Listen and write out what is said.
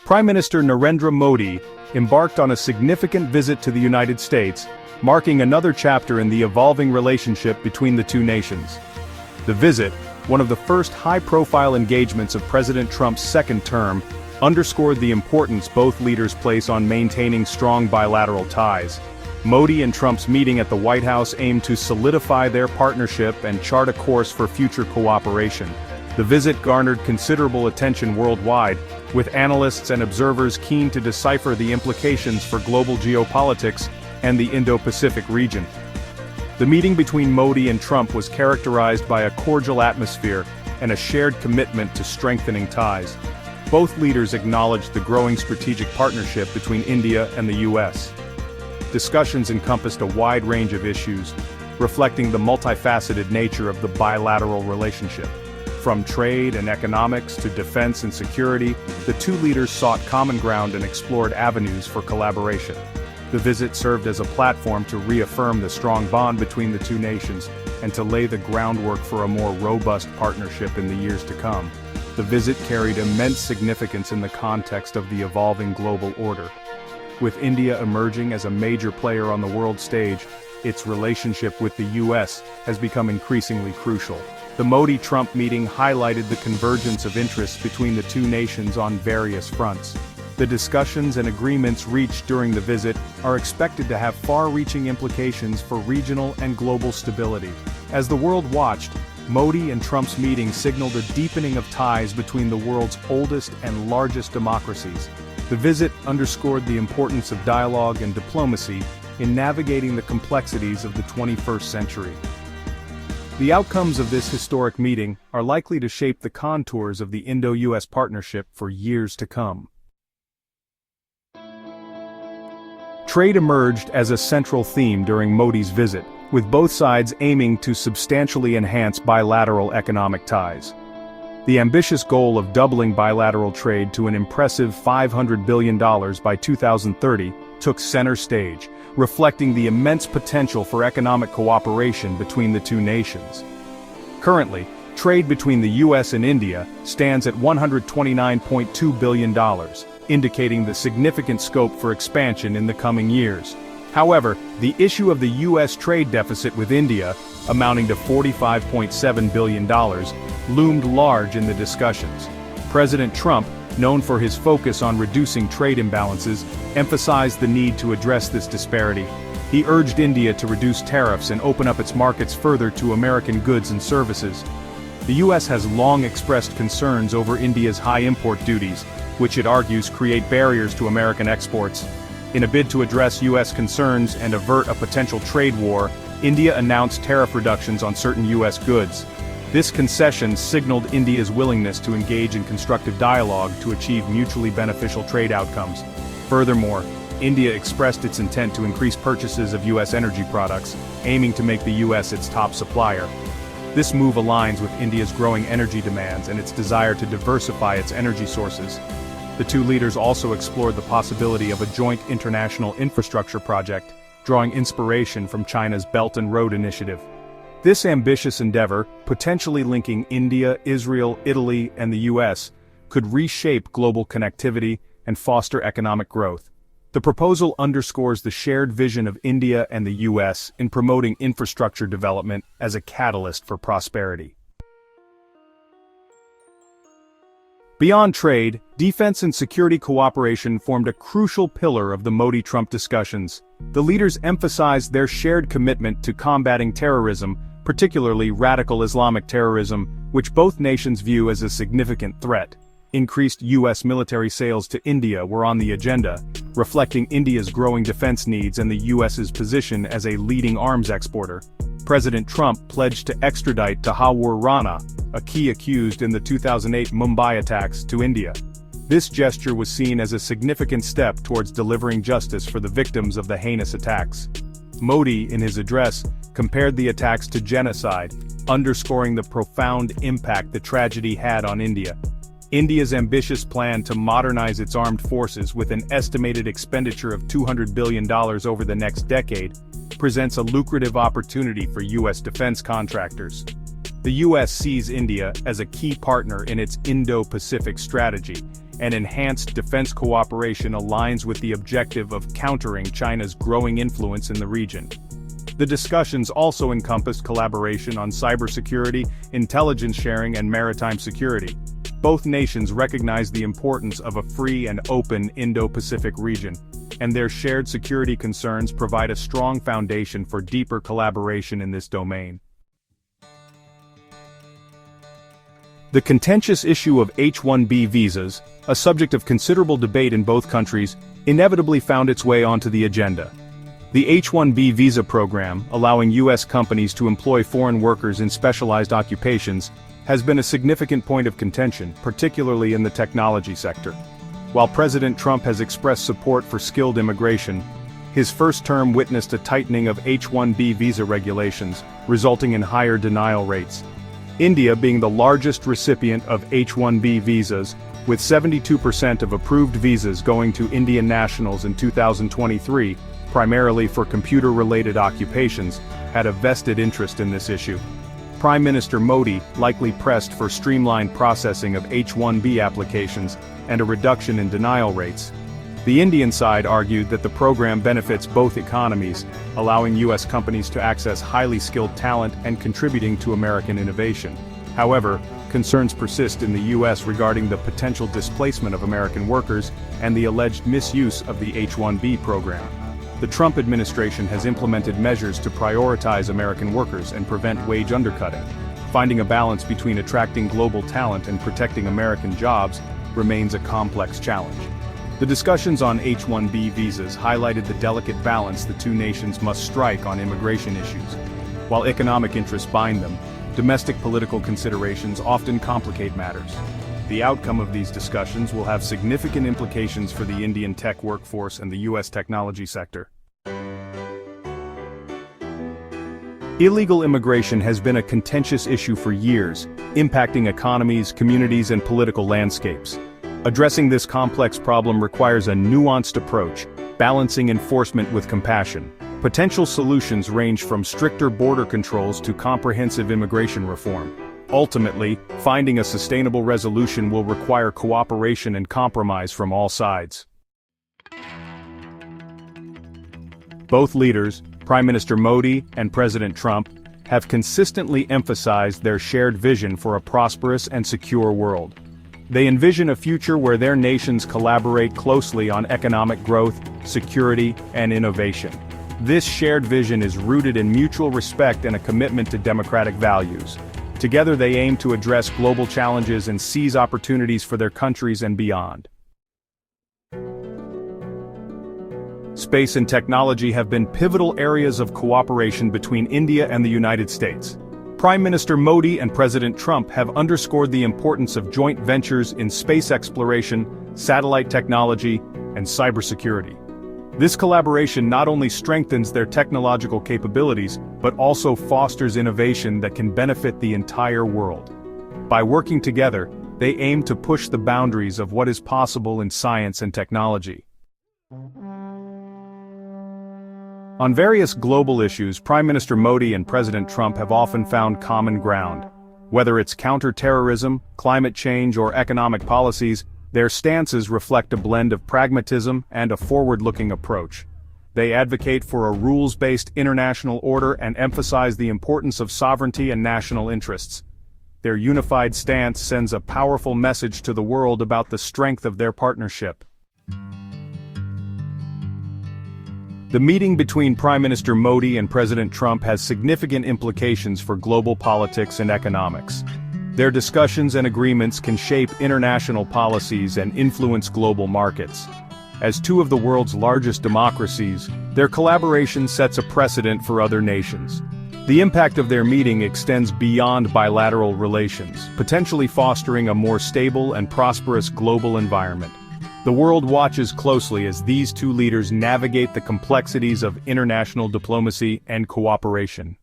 Prime Minister Narendra Modi embarked on a significant visit to the United States, marking another chapter in the evolving relationship between the two nations. The visit, one of the first high-profile engagements of President Trump's second term, underscored the importance both leaders place on maintaining strong bilateral ties. Modi and Trump's meeting at the White House aimed to solidify their partnership and chart a course for future cooperation. The visit garnered considerable attention worldwide, with analysts and observers keen to decipher the implications for global geopolitics and the Indo-Pacific region. The meeting between Modi and Trump was characterized by a cordial atmosphere and a shared commitment to strengthening ties. Both leaders acknowledged the growing strategic partnership between India and the U.S. Discussions encompassed a wide range of issues, reflecting the multifaceted nature of the bilateral relationship. From trade and economics to defense and security, the two leaders sought common ground and explored avenues for collaboration. The visit served as a platform to reaffirm the strong bond between the two nations and to lay the groundwork for a more robust partnership in the years to come. The visit carried immense significance in the context of the evolving global order. With India emerging as a major player on the world stage, its relationship with the U.S. has become increasingly crucial. The Modi-Trump meeting highlighted the convergence of interests between the two nations on various fronts. The discussions and agreements reached during the visit are expected to have far-reaching implications for regional and global stability. As the world watched, Modi and Trump's meeting signaled a deepening of ties between the world's oldest and largest democracies. The visit underscored the importance of dialogue and diplomacy in navigating the complexities of the 21st century. The outcomes of this historic meeting are likely to shape the contours of the Indo-US partnership for years to come. Trade emerged as a central theme during Modi's visit, with both sides aiming to substantially enhance bilateral economic ties. The ambitious goal of doubling bilateral trade to an impressive $500 billion by 2030 took center stage, reflecting the immense potential for economic cooperation between the two nations. Currently, trade between the U.S. and India stands at $129.2 billion, indicating the significant scope for expansion in the coming years. However, the issue of the U.S. trade deficit with India, amounting to $45.7 billion, loomed large in the discussions. President Trump, known for his focus on reducing trade imbalances, emphasized the need to address this disparity. He urged India to reduce tariffs and open up its markets further to American goods and services. The U.S. has long expressed concerns over India's high import duties, which it argues create barriers to American exports. In a bid to address U.S. concerns and avert a potential trade war, India announced tariff reductions on certain U.S. goods. This concession signaled India's willingness to engage in constructive dialogue to achieve mutually beneficial trade outcomes. Furthermore, India expressed its intent to increase purchases of U.S. energy products, aiming to make the U.S. its top supplier. This move aligns with India's growing energy demands and its desire to diversify its energy sources. The two leaders also explored the possibility of a joint international infrastructure project, drawing inspiration from China's Belt and Road Initiative. This ambitious endeavor, potentially linking India, Israel, Italy, and the U.S., could reshape global connectivity and foster economic growth. The proposal underscores the shared vision of India and the U.S. in promoting infrastructure development as a catalyst for prosperity. Beyond trade, defense and security cooperation formed a crucial pillar of the Modi-Trump discussions. The leaders emphasized their shared commitment to combating terrorism, particularly radical Islamic terrorism, which both nations view as a significant threat. Increased U.S. military sales to India were on the agenda, reflecting India's growing defense needs and the U.S.'s position as a leading arms exporter. President Trump pledged to extradite Tahawwur Rana, a key accused in the 2008 Mumbai attacks, to India. This gesture was seen as a significant step towards delivering justice for the victims of the heinous attacks. Modi, in his address, compared the attacks to genocide, underscoring the profound impact the tragedy had on India. India's ambitious plan to modernize its armed forces with an estimated expenditure of $200 billion over the next decade presents a lucrative opportunity for U.S. defense contractors. The US sees India as a key partner in its Indo-Pacific strategy, and enhanced defense cooperation aligns with the objective of countering China's growing influence in the region. The discussions also encompassed collaboration on cybersecurity, intelligence sharing, and maritime security. Both nations recognize the importance of a free and open Indo-Pacific region, and their shared security concerns provide a strong foundation for deeper collaboration in this domain. The contentious issue of H-1B visas, a subject of considerable debate in both countries, inevitably found its way onto the agenda. The H-1B visa program, allowing U.S. companies to employ foreign workers in specialized occupations, has been a significant point of contention, particularly in the technology sector. While President Trump has expressed support for skilled immigration, his first term witnessed a tightening of H-1B visa regulations, resulting in higher denial rates. India being the largest recipient of H-1B visas, with 72% of approved visas going to Indian nationals in 2023, primarily for computer-related occupations, had a vested interest in this issue. Prime Minister Modi likely pressed for streamlined processing of H-1B applications and a reduction in denial rates. The Indian side argued that the program benefits both economies, allowing U.S. companies to access highly skilled talent and contributing to American innovation. However, concerns persist in the U.S. regarding the potential displacement of American workers and the alleged misuse of the H-1B program. The Trump administration has implemented measures to prioritize American workers and prevent wage undercutting. Finding a balance between attracting global talent and protecting American jobs remains a complex challenge. The discussions on H-1B visas highlighted the delicate balance the two nations must strike on immigration issues. While economic interests bind them, domestic political considerations often complicate matters. The outcome of these discussions will have significant implications for the Indian tech workforce and the U.S. technology sector. Illegal immigration has been a contentious issue for years, impacting economies, communities, and political landscapes. Addressing this complex problem requires a nuanced approach, balancing enforcement with compassion. Potential solutions range from stricter border controls to comprehensive immigration reform. Ultimately, finding a sustainable resolution will require cooperation and compromise from all sides. Both leaders, Prime Minister Modi and President Trump, have consistently emphasized their shared vision for a prosperous and secure world. They envision a future where their nations collaborate closely on economic growth, security, and innovation. This shared vision is rooted in mutual respect and a commitment to democratic values. Together they aim to address global challenges and seize opportunities for their countries and beyond. Space and technology have been pivotal areas of cooperation between India and the United States. Prime Minister Modi and President Trump have underscored the importance of joint ventures in space exploration, satellite technology, and cybersecurity. This collaboration not only strengthens their technological capabilities, but also fosters innovation that can benefit the entire world. By working together, they aim to push the boundaries of what is possible in science and technology. On various global issues, Prime Minister Modi and President Trump have often found common ground. Whether it's counter-terrorism, climate change, or economic policies, their stances reflect a blend of pragmatism and a forward-looking approach. They advocate for a rules-based international order and emphasize the importance of sovereignty and national interests. Their unified stance sends a powerful message to the world about the strength of their partnership. The meeting between Prime Minister Modi and President Trump has significant implications for global politics and economics. Their discussions and agreements can shape international policies and influence global markets. As two of the world's largest democracies, their collaboration sets a precedent for other nations. The impact of their meeting extends beyond bilateral relations, potentially fostering a more stable and prosperous global environment. The world watches closely as these two leaders navigate the complexities of international diplomacy and cooperation.